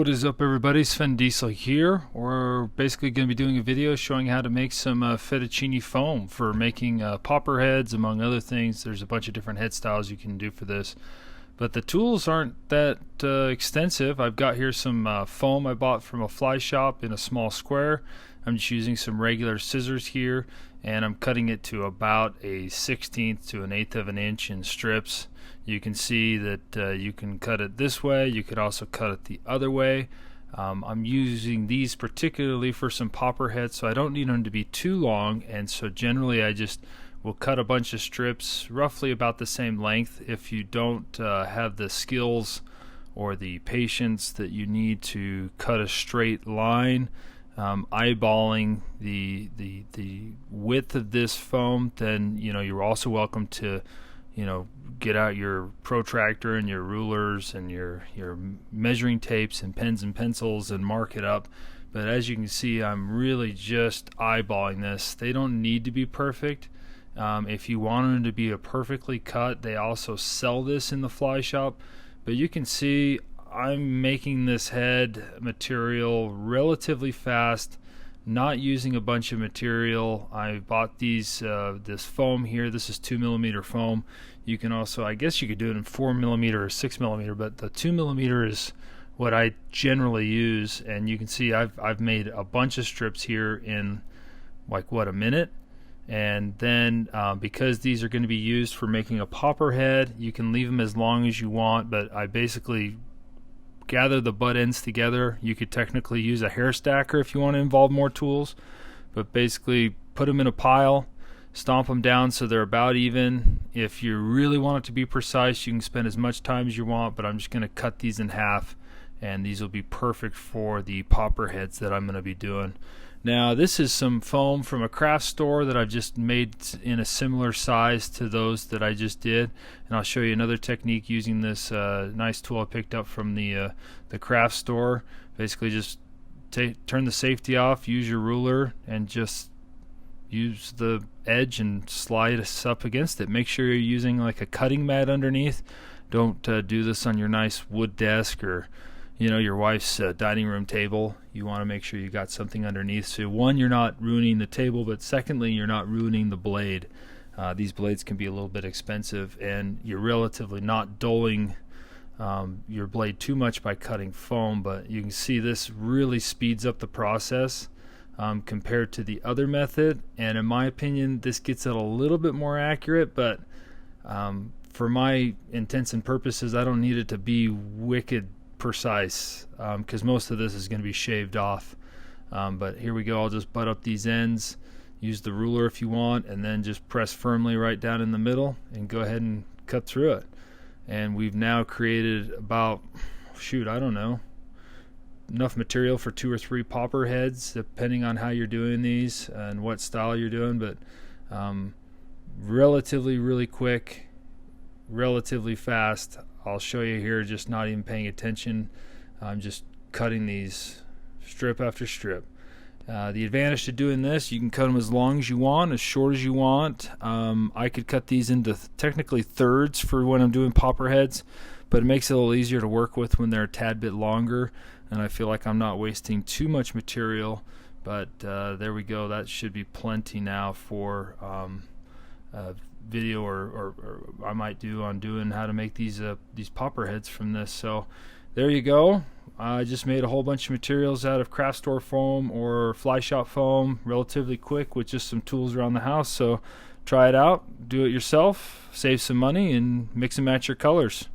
What is up, everybody? Sven Diesel here. We're basically going to be doing a video showing how to make some fettuccine foam for making popper heads, among other things. There's a bunch of different head styles you can do for this, but the tools aren't that extensive. I've got here some foam I bought from a fly shop in a small square. I'm just using some regular scissors here, and I'm cutting it to about a 1/16 to an 1/8 of an inch in strips. You can see that you can cut it this way. You could also cut it the other way. I'm using these particularly for some popper heads, so I don't need them to be too long, and so generally I just will cut a bunch of strips roughly about the same length. If you don't have the skills or the patience that you need to cut a straight line, eyeballing the width of this foam, then you're also welcome to get out your protractor and your rulers and your measuring tapes and pens and pencils and mark it up. But as you can see, I'm really just eyeballing this. They don't need to be perfect. If you want them to be a perfectly cut, they also sell this in the fly shop. But you can see I'm making this head material relatively fast, not using a bunch of material. I bought this foam here. This is 2mm foam. You can also, I guess you could do it in 4mm or 6mm, but the 2mm is what I generally use. And you can see I've made a bunch of strips here in a minute. And then because these are going to be used for making a popper head, you can leave them as long as you want, but I basically gather the butt ends together. You could technically use a hair stacker if you want to involve more tools, but basically put them in a pile, stomp them down so they're about even. If you really want it to be precise, you can spend as much time as you want, but I'm just going to cut these in half, and these will be perfect for the popper heads that I'm going to be doing. Now, this is some foam from a craft store that I've just made in a similar size to those that I just did, and I'll show you another technique using this nice tool I picked up from the craft store. Basically, just turn the safety off, use your ruler, and just use the edge and slide us up against it. Make sure you're using like a cutting mat underneath. Don't do this on your nice wood desk or your wife's dining room table. You want to make sure you got something underneath, so one, you're not ruining the table, but secondly, you're not ruining the blade. These blades can be a little bit expensive, and you're relatively not dulling your blade too much by cutting foam, but you can see this really speeds up the process compared to the other method, and in my opinion this gets it a little bit more accurate, but for my intents and purposes I don't need it to be wicked precise because most of this is going to be shaved off. But here we go. I'll just butt up these ends, use the ruler if you want, and then just press firmly right down in the middle and go ahead and cut through it. And we've now created about, I don't know, enough material for 2 or 3 popper heads depending on how you're doing these and what style you're doing, but relatively really quick, relatively fast. I'll show you here, just not even paying attention. I'm just cutting these strip after strip. The advantage to doing this, you can cut them as long as you want, as short as you want. I could cut these into technically thirds for when I'm doing popper heads, but it makes it a little easier to work with when they're a tad bit longer, and I feel like I'm not wasting too much material. But there we go. That should be plenty now for video or I might do on doing how to make these popper heads from this. So there you go. I just made a whole bunch of materials out of craft store foam or fly shop foam relatively quick with just some tools around the house. So try it out, do it yourself, save some money, and mix and match your colors.